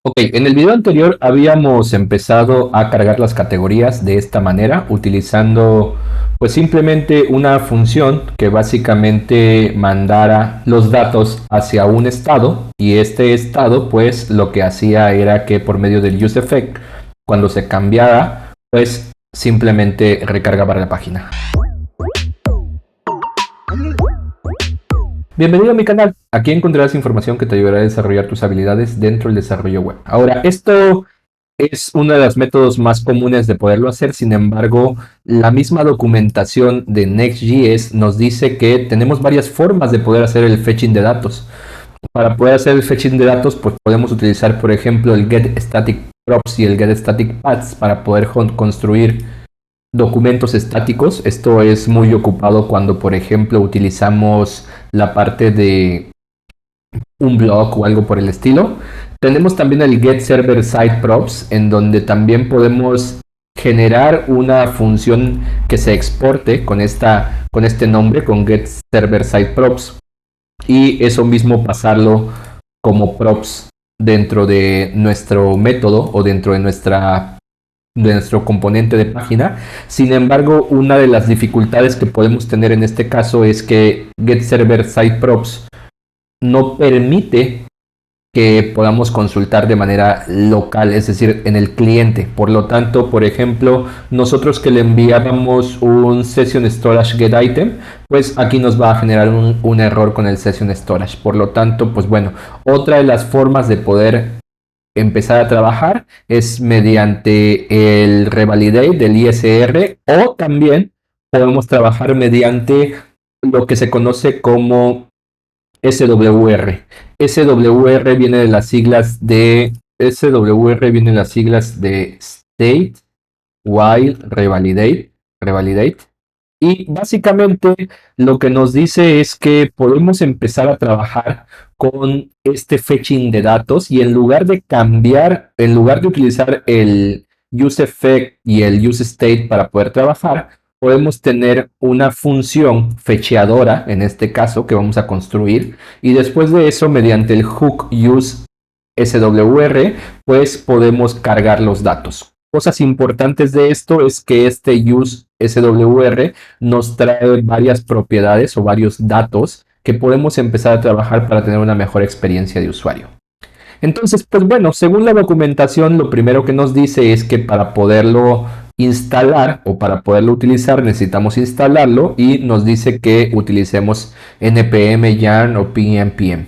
Ok, en el video anterior habíamos empezado a cargar las categorías de esta manera, utilizando pues simplemente una función que básicamente mandara los datos hacia un estado, y este estado pues lo que hacía era que por medio del useEffect, cuando se cambiara, pues simplemente recargaba la página. Bienvenido a mi canal. Aquí encontrarás información que te ayudará a desarrollar tus habilidades dentro del desarrollo web. Ahora, esto es uno de los métodos más comunes de poderlo hacer. Sin embargo, la misma documentación de Next.js nos dice que tenemos varias formas de poder hacer el fetching de datos. Para poder hacer el fetching de datos, pues podemos utilizar, por ejemplo, el getStaticProps y el getStaticPaths para poder construir documentos estáticos. Esto es muy ocupado cuando, por ejemplo, utilizamos la parte de un blog o algo por el estilo. Tenemos también el getServerSideProps, en donde también podemos generar una función que se exporte con este nombre, con getServerSideProps, y eso mismo pasarlo como props dentro de nuestro método o dentro de nuestro componente de página. Sin embargo, una de las dificultades que podemos tener en este caso es que getServerSideProps no permite que podamos consultar de manera local, es decir, en el cliente. Por lo tanto, por ejemplo, nosotros que le enviáramos un Session Storage Get Item, pues aquí nos va a generar un error con el Session Storage. Por lo tanto, pues bueno, otra de las formas de poder empezar a trabajar es mediante el revalidate del ISR, o también podemos trabajar mediante lo que se conoce como SWR. SWR viene de las siglas de State While Revalidate. Y básicamente lo que nos dice es que podemos empezar a trabajar con este fetching de datos, y en lugar de utilizar el useEffect y el useState para poder trabajar, podemos tener una función fetcheadora, en este caso, que vamos a construir, y después de eso, mediante el hook use SWR, pues podemos cargar los datos. Cosas importantes de esto es que este use SWR nos trae varias propiedades o varios datos que podemos empezar a trabajar para tener una mejor experiencia de usuario. Entonces, pues bueno, según la documentación, lo primero que nos dice es que para poderlo instalar o para poderlo utilizar necesitamos instalarlo, y nos dice que utilicemos npm yarn o pnpm.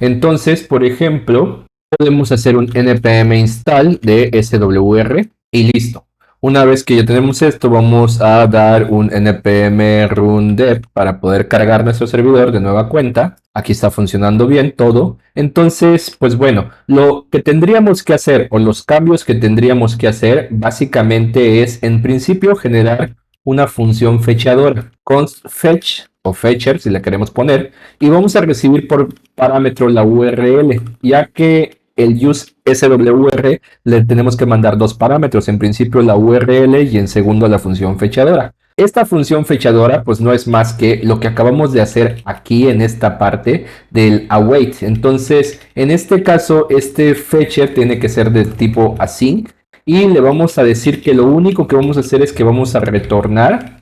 Entonces, por ejemplo, podemos hacer un npm install de SWR y listo. Una vez que ya tenemos esto, vamos a dar un npm run dev para poder cargar nuestro servidor de nueva cuenta. Aquí está funcionando bien todo. Entonces, pues bueno, lo que tendríamos que hacer, o los cambios que tendríamos que hacer, básicamente es, en principio, generar una función fetchadora, const fetch o fetcher si la queremos poner, y vamos a recibir por parámetro la URL, ya que el use SWR le tenemos que mandar dos parámetros, en principio la URL y en segundo la función fetchadora. Esta función fetchadora pues no es más que lo que acabamos de hacer aquí en esta parte del await. Entonces, en este caso, este fetcher tiene que ser de tipo async, y le vamos a decir que lo único que vamos a hacer es que vamos a retornar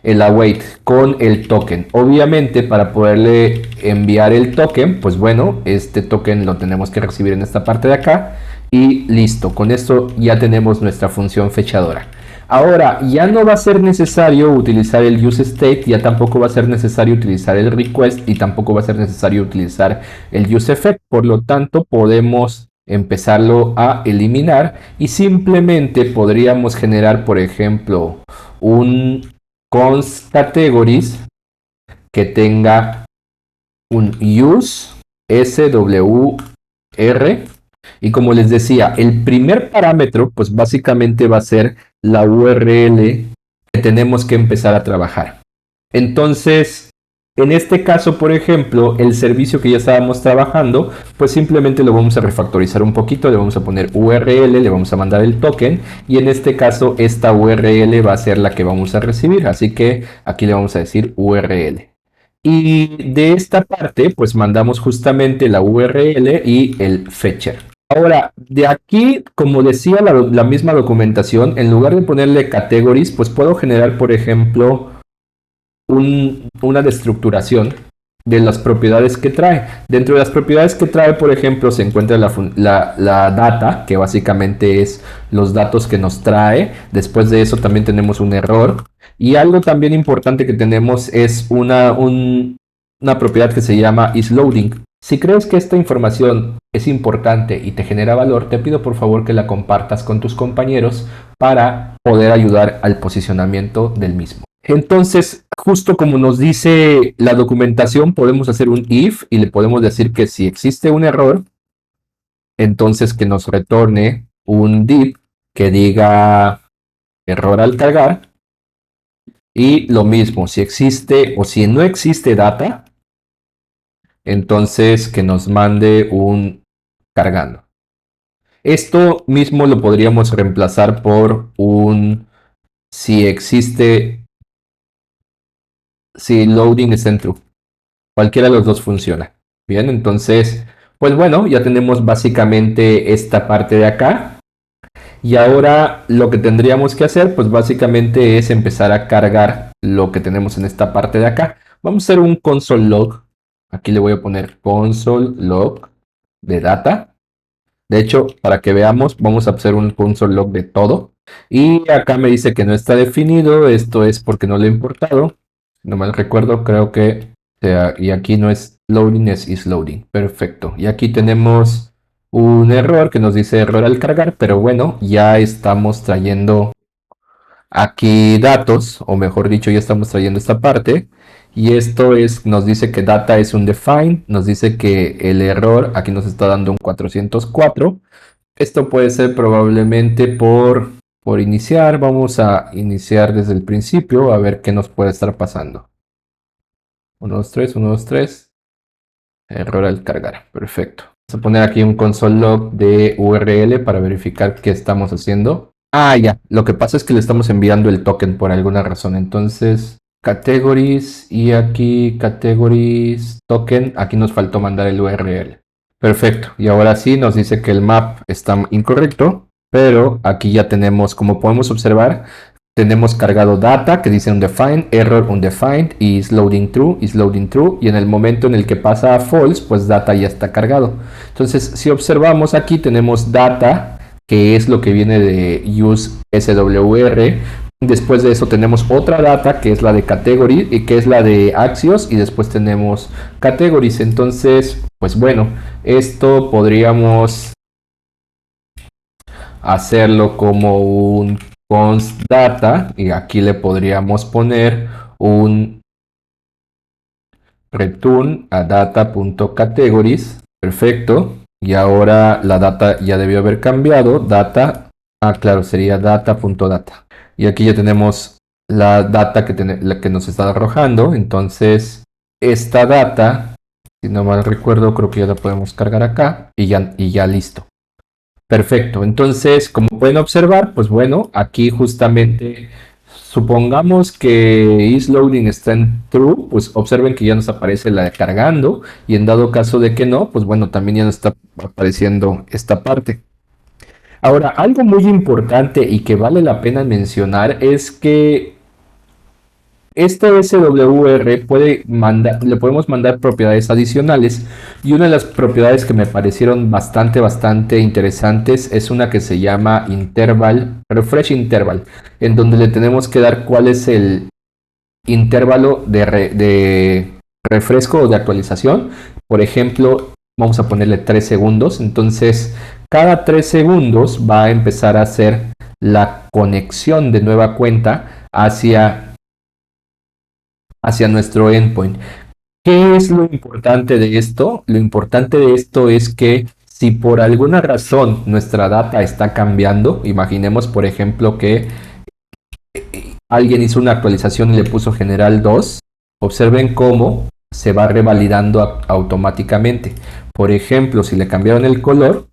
el await con el token. Obviamente, para poderle enviar el token, pues bueno, este token lo tenemos que recibir en esta parte de acá, y listo. Con esto ya tenemos nuestra función fetchadora. Ahora ya no va a ser necesario utilizar el useState, ya tampoco va a ser necesario utilizar el request, y tampoco va a ser necesario utilizar el useEffect. Por lo tanto, podemos empezarlo a eliminar, y simplemente podríamos generar, por ejemplo, un const categories que tenga un use SWR, y como les decía, el primer parámetro pues básicamente va a ser la URL que tenemos que empezar a trabajar. Entonces, en este caso, por ejemplo, el servicio que ya estábamos trabajando, pues simplemente lo vamos a refactorizar un poquito, le vamos a poner URL, le vamos a mandar el token, y en este caso esta URL va a ser la que vamos a recibir, así que aquí le vamos a decir URL. Y de esta parte, pues mandamos justamente la URL y el fetcher. Ahora, de aquí, como decía la misma documentación, en lugar de ponerle categories, pues puedo generar, por ejemplo, una destructuración de las propiedades que trae. Dentro de las propiedades que trae, por ejemplo, se encuentra la data, que básicamente es los datos que nos trae. Después de eso también tenemos un error. Y algo también importante que tenemos es una propiedad que se llama isLoading. Si crees que esta información es importante y te genera valor, te pido por favor que la compartas con tus compañeros para poder ayudar al posicionamiento del mismo. Entonces, justo como nos dice la documentación, podemos hacer un if y le podemos decir que si existe un error, entonces que nos retorne un div que diga error al cargar. Y lo mismo, si existe o si no existe data, entonces que nos mande un cargando. Esto mismo lo podríamos reemplazar por un si existe, si loading está en true. Cualquiera de los dos funciona. Bien, entonces, pues bueno, ya tenemos básicamente esta parte de acá. Y ahora lo que tendríamos que hacer, pues básicamente es empezar a cargar lo que tenemos en esta parte de acá. Vamos a hacer un console log. Aquí le voy a poner console log de data. De hecho, para que veamos, vamos a hacer un console log de todo. Y acá me dice que no está definido. Esto es porque no lo he importado. No mal recuerdo, creo que y aquí no es loading, es isLoading. Perfecto. Y aquí tenemos un error que nos dice error al cargar, pero bueno, ya estamos trayendo aquí datos, o mejor dicho, ya estamos trayendo esta parte. Y esto es, nos dice que data es un define, nos dice que el error aquí nos está dando un 404. Esto puede ser probablemente por iniciar. Vamos a iniciar desde el principio a ver qué nos puede estar pasando. 1, 2, 3, 1, 2, 3. Error al cargar. Perfecto. Vamos a poner aquí un console log de URL para verificar qué estamos haciendo. Ah, ya. Lo que pasa es que le estamos enviando el token por alguna razón. Entonces, categories y aquí categories token. Aquí nos faltó mandar el URL. Perfecto. Y ahora sí nos dice que el map está incorrecto. Pero aquí ya tenemos, como podemos observar, tenemos cargado data que dice undefined, error undefined y is loading true, y en el momento en el que pasa a false, pues data ya está cargado. Entonces, si observamos aquí tenemos data, que es lo que viene de use SWR. Después de eso tenemos otra data que es la de category y que es la de Axios y después tenemos categories. Entonces, pues bueno, esto podríamos hacerlo como un const data y aquí le podríamos poner un return a data.categories. Perfecto. Y ahora la data ya debió haber cambiado. Data, claro, sería data.data. Y aquí ya tenemos la data la que nos está arrojando. Entonces, esta data, si no mal recuerdo, creo que ya la podemos cargar acá y ya listo. Perfecto, entonces como pueden observar, pues bueno, aquí justamente supongamos que isLoading está en true, pues observen que ya nos aparece la de cargando y en dado caso de que no, pues bueno, también ya nos está apareciendo esta parte. Ahora, algo muy importante y que vale la pena mencionar es que este SWR le podemos mandar propiedades adicionales y una de las propiedades que me parecieron bastante interesantes es una que se llama refresh interval, en donde le tenemos que dar cuál es el intervalo de refresco o de actualización. Por ejemplo, vamos a ponerle 3 segundos, entonces cada 3 segundos va a empezar a hacer la conexión de nueva cuenta hacia nuestro endpoint. ¿Qué es lo importante de esto? Lo importante de esto es que si por alguna razón nuestra data está cambiando, imaginemos por ejemplo que alguien hizo una actualización y le puso general 2, observen cómo se va revalidando automáticamente. Por ejemplo, si le cambiaron el color,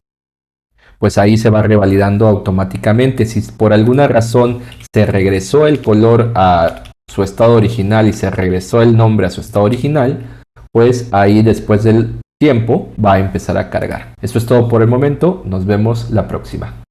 pues ahí se va revalidando automáticamente. Si por alguna razón se regresó el color a su estado original y se regresó el nombre a su estado original, pues ahí después del tiempo va a empezar a cargar. Eso es todo por el momento. Nos vemos la próxima.